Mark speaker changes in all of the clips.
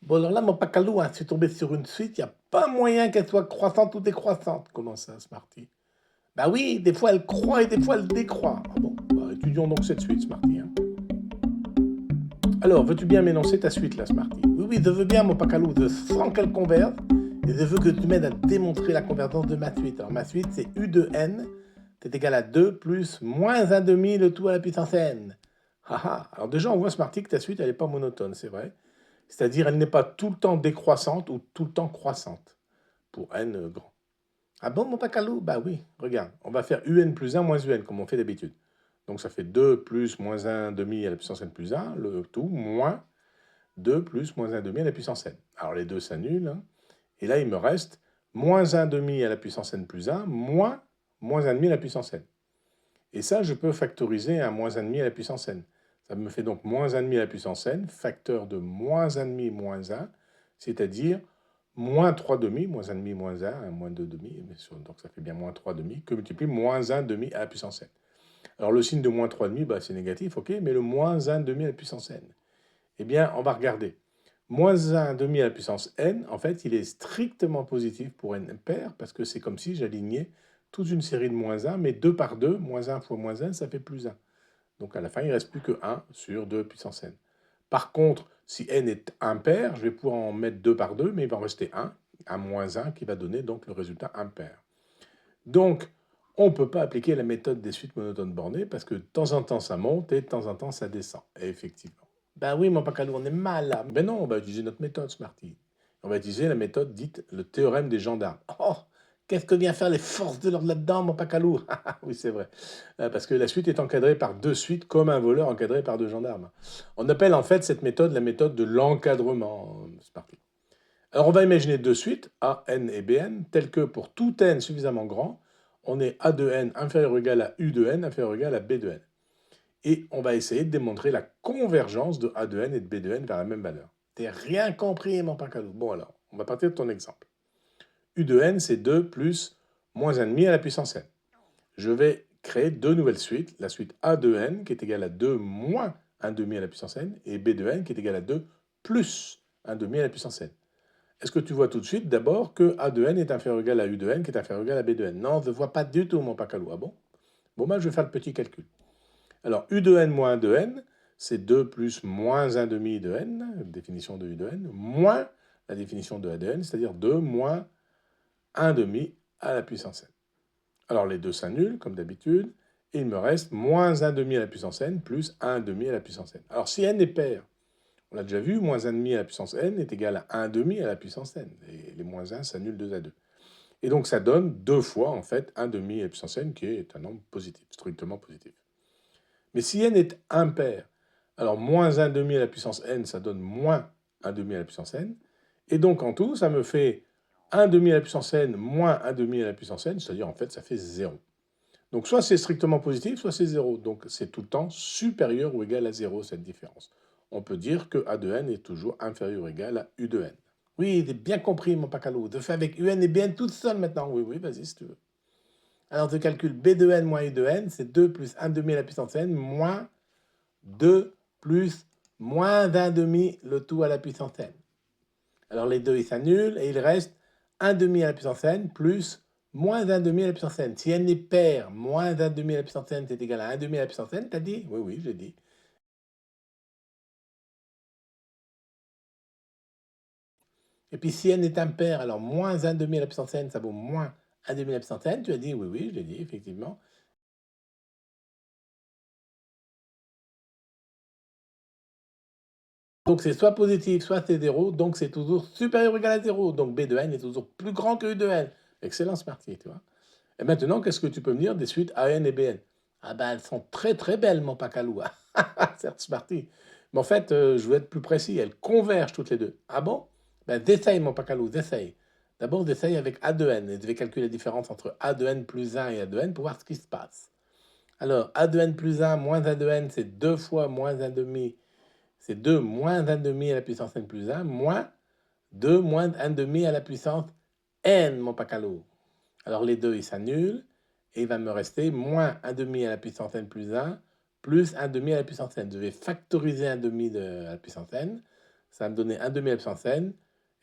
Speaker 1: Bon, alors là, mon pacalou, hein, je suis tombé sur une suite, il n'y a pas moyen qu'elle soit croissante ou décroissante. Comment ça, Smarty? Bah oui, des fois elle croît et des fois elle décroît. Ah bon, bah, étudions donc cette suite, Smarty, hein. Alors, veux-tu bien m'énoncer ta suite, là, Smarty? Oui, oui, je veux bien, mon pacalou, je sens qu'elle converge, et je veux que tu m'aides à démontrer la convergence de ma suite. Alors, ma suite, c'est U de n, c'est égal à 2 plus moins 1 demi, le tout à la puissance n. Ah ah, alors déjà, on voit, Smarty, que ta suite, elle n'est pas monotone, c'est vrai. C'est-à-dire, elle n'est pas tout le temps décroissante ou tout le temps croissante, pour n grand. Ah bon, mon pacalou? Bah oui, regarde, on va faire un plus 1 moins un, comme on fait d'habitude. Donc ça fait 2 plus moins 1 demi à la puissance n plus 1, le tout, moins 2 plus moins 1 demi à la puissance n. Alors les deux s'annulent, hein. Et là il me reste moins 1 demi à la puissance n plus 1, moins 1 demi à la puissance n. Et ça, je peux factoriser à moins 1 demi à la puissance n. Ça me fait donc moins 1 demi à la puissance n, facteur de moins 1 demi moins 1, c'est-à-dire moins 3 demi, moins 1 demi moins 1, moins 2 demi, donc ça fait bien moins 3 demi, que multiplie moins 1 demi à la puissance n. Alors le signe de moins 3 demi, bah, c'est négatif, ok, mais le moins 1 demi à la puissance n, eh bien, on va regarder. Moins 1 demi à la puissance n, en fait, il est strictement positif pour n pair, parce que c'est comme si j'alignais toute une série de moins 1, mais 2 par 2, moins 1 fois moins 1, ça fait plus 1. Donc à la fin, il ne reste plus que 1 sur 2 puissance n. Par contre, si n est impair, je vais pouvoir en mettre 2 par 2, mais il va en rester 1 moins 1, qui va donner donc le résultat impair. Donc, on ne peut pas appliquer la méthode des suites monotones bornées, parce que de temps en temps, ça monte et de temps en temps, ça descend. Et effectivement. Ben oui, mon pacalou, on est mal là. Ben non, on va utiliser notre méthode, Smarty. On va utiliser la méthode dite le théorème des gendarmes. Oh, qu'est-ce que viennent faire les forces de l'ordre là-dedans, mon pacalou? Oui, c'est vrai. Parce que la suite est encadrée par deux suites, comme un voleur encadré par deux gendarmes. On appelle en fait cette méthode la méthode de l'encadrement, Smarty. Alors on va imaginer deux suites, A, N et Bn, telles que pour tout n suffisamment grand, on est A de n inférieur ou égal à U de n inférieur ou égal à B de n. Et on va essayer de démontrer la convergence de A de n et de B de n vers la même valeur. T'es rien compris, mon pacalou. Bon alors, on va partir de ton exemple. U de n, c'est 2 plus moins 1,5 à la puissance n. Je vais créer deux nouvelles suites. La suite A de n, qui est égale à 2 moins 1,5 à la puissance n, et B de n, qui est égale à 2 plus 1,5 à la puissance n. Est-ce que tu vois tout de suite d'abord que A de n est inférieur ou égal à U de n, qui est inférieur ou égal à B de n? Non, je ne vois pas du tout, mon pacalou. Ah bon? Bon, ben, je vais faire le petit calcul. Alors, U de n moins 1 de n, c'est 2 plus moins 1 demi de n, définition de U de n, moins la définition de A de n, c'est-à-dire 2 moins 1 demi à la puissance n. Alors, les deux s'annulent, comme d'habitude, et il me reste moins 1 demi à la puissance n plus 1 demi à la puissance n. Alors, si n est pair, on l'a déjà vu, moins 1,5 à la puissance n est égal à 1,5 à la puissance n. Et les moins 1 s'annulent 2 à 2. Et donc ça donne deux fois, en fait, 1,5 à la puissance n, qui est un nombre positif, strictement positif. Mais si n est impair, alors moins 1,5 à la puissance n, ça donne moins 1,5 à la puissance n. Et donc en tout, ça me fait 1,5 à la puissance n moins 1,5 à la puissance n, c'est-à-dire en fait ça fait 0. Donc soit c'est strictement positif, soit c'est 0. Donc c'est tout le temps supérieur ou égal à 0, cette différence. On peut dire que A de n est toujours inférieur ou égal à U de n. Oui, j'ai bien compris, mon pacalou. De fait avec UN et BN toute seule maintenant. Oui, oui, vas-y, si tu veux. Alors, je calcule B de n moins U de n, c'est 2 plus 1 demi à la puissance n, moins 2 plus moins 1 demi, le tout à la puissance n. Alors, les deux, ils s'annulent, et il reste 1 demi à la puissance n plus moins 1 demi à la puissance n. Si n est pair, moins 1 demi à la puissance n, c'est égal à 1 demi à la puissance n, t'as dit? Oui, oui, j'ai dit. Et puis si n est impair, alors moins 1 demi à la puissance n, ça vaut moins 1 demi à la puissance n. Tu as dit? Oui, oui, je l'ai dit, effectivement. Donc c'est soit positif, soit c'est 0, donc c'est toujours supérieur ou égal à 0. Donc B de n est toujours plus grand que U de n. Excellent, Smarty, tu vois. Et maintenant, qu'est-ce que tu peux me dire des suites AN et BN? Ah ben, elles sont très très belles, mon pacalou. Certes, Smarty. Mais en fait, je veux être plus précis, elles convergent toutes les deux. Ah bon? Ben, d'essaye, mon pacalou, d'essaye. D'abord, d'essaye avec A de n. Et je vais calculer la différence entre A de n plus 1 et A de n pour voir ce qui se passe. Alors, A de n plus 1 moins A de n, c'est 2 fois moins 1 demi. C'est 2 moins 1 demi à la puissance n plus 1, moins 2 moins 1 demi à la puissance n, mon pacalou. Alors les deux, ils s'annulent, et il va me rester moins 1 demi à la puissance n plus 1, plus 1 demi à la puissance n. Je vais factoriser 1 demi de la puissance n, ça va me donner 1 demi à la puissance n,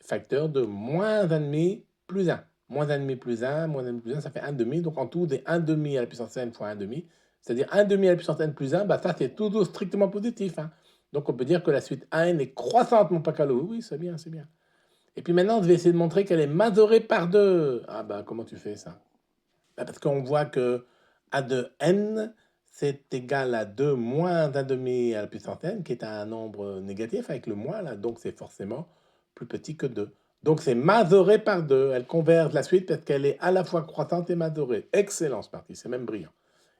Speaker 1: facteur de moins 1,5 plus 1. Moins 1,5 plus 1, moins 1,5 plus 1, ça fait 1 demi. Donc en tout, des 1 demi à la puissance n fois 1 demi, c'est-à-dire 1 demi à la puissance n plus 1, bah ça c'est toujours strictement positif. Hein. Donc on peut dire que la suite AN est croissante, mon Pacalo. Oui, c'est bien, c'est bien. Et puis maintenant, je vais essayer de montrer qu'elle est majorée par 2. Ah bah comment tu fais ça? Bah, parce qu'on voit que A de n, c'est égal à 2 moins 1 demi à la puissance n, qui est un nombre négatif avec le moins, là, donc c'est forcément plus petit que 2. Donc c'est majoré par 2, elle converge la suite parce qu'elle est à la fois croissante et majorée. Excellent ce parti, c'est même brillant.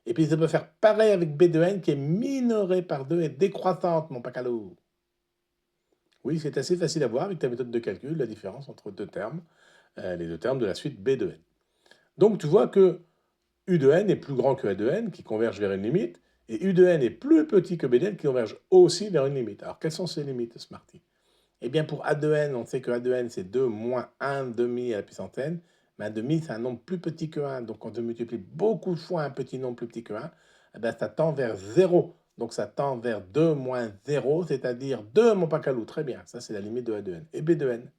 Speaker 1: Et puis ça peut faire pareil avec B de n qui est minorée par 2 et décroissante, mon Pacalo. Oui, c'est assez facile à voir avec ta méthode de calcul, la différence entre deux termes, les deux termes de la suite B de n. Donc tu vois que U de n est plus grand que A de n, qui converge vers une limite, et U de n est plus petit que B de n, qui converge aussi vers une limite. Alors, quelles sont ces limites, Smarty? Eh bien, pour A de n, on sait que A de n, c'est 2 moins 1 demi à la puissance n, mais 1 demi, c'est un nombre plus petit que 1, donc quand on multiplie beaucoup de fois un petit nombre plus petit que 1, eh bien, ça tend vers 0. Donc, ça tend vers 2 moins 0, c'est-à-dire 2, mon Pacalou. Très bien, ça, c'est la limite de A de n. Et B de n?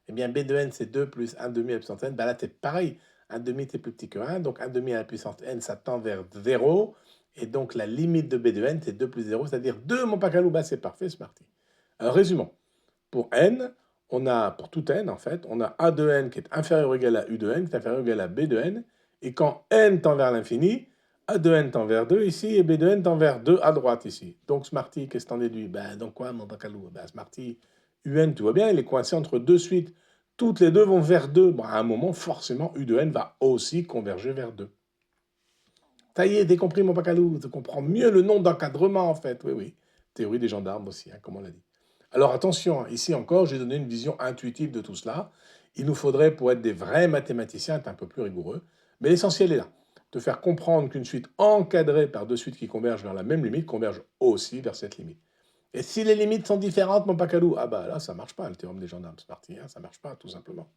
Speaker 1: Eh bien, B de n, c'est 2 plus 1 demi à la puissance n. Ben là, c'est pareil. 1 demi, c'est plus petit que 1. Donc, 1 demi à la puissance n, ça tend vers 0. Et donc, la limite de B de n, c'est 2 plus 0, c'est-à-dire 2, mon Pacalou. Ben, c'est parfait, c'est parti. Alors, résumons. Pour n, on a, pour tout n, en fait, on a A de n qui est inférieur ou égal à U de n, qui est inférieur ou égal à B de n. Et quand n tend vers l'infini, A de n tend vers 2 ici, et B de n tend vers 2 à droite ici. Donc, Smarty, qu'est-ce que t'en déduis? Ben, donc quoi, mon Pacalou? Ben, Smarty, UN, tu vois bien, il est coincé entre deux suites. Toutes les deux vont vers 2. Bon, à un moment, forcément, U de n va aussi converger vers 2. Ça y est, t'as compris, mon Pacalou. Tu comprends mieux le nom d'encadrement, en fait. Oui, oui. Théorie des gendarmes aussi, hein, comme on l'a dit. Alors attention, ici encore, j'ai donné une vision intuitive de tout cela. Il nous faudrait, pour être des vrais mathématiciens, être un peu plus rigoureux. Mais l'essentiel est là. Te faire comprendre qu'une suite encadrée par deux suites qui convergent vers la même limite converge aussi vers cette limite. Et si les limites sont différentes, mon Pacalou, ah bah là, ça marche pas, le théorème des gendarmes, c'est parti, hein, ça marche pas, tout simplement.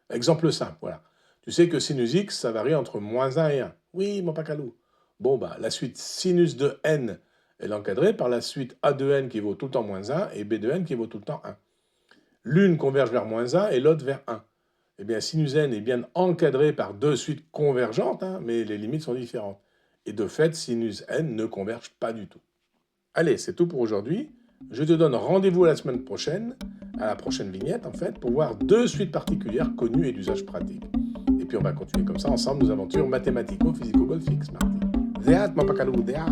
Speaker 1: Exemple simple, voilà. Tu sais que sinus x, ça varie entre moins 1 et 1. Oui, mon Pacalou. Bon, bah, la suite sinus de n, elle est encadrée par la suite a de n qui vaut tout le temps moins 1 et b de n qui vaut tout le temps 1. L'une converge vers moins 1 et l'autre vers 1. Eh bien, sinus n est bien encadré par deux suites convergentes, hein, mais les limites sont différentes. Et de fait, sinus n ne converge pas du tout. Allez, c'est tout pour aujourd'hui. Je te donne rendez-vous la semaine prochaine, à la prochaine vignette en fait, pour voir deux suites particulières connues et d'usage pratique. Et puis on va continuer comme ça ensemble nos aventures mathématico-physico-golfiques, Marty. Zéat, ma pacalou, zéat.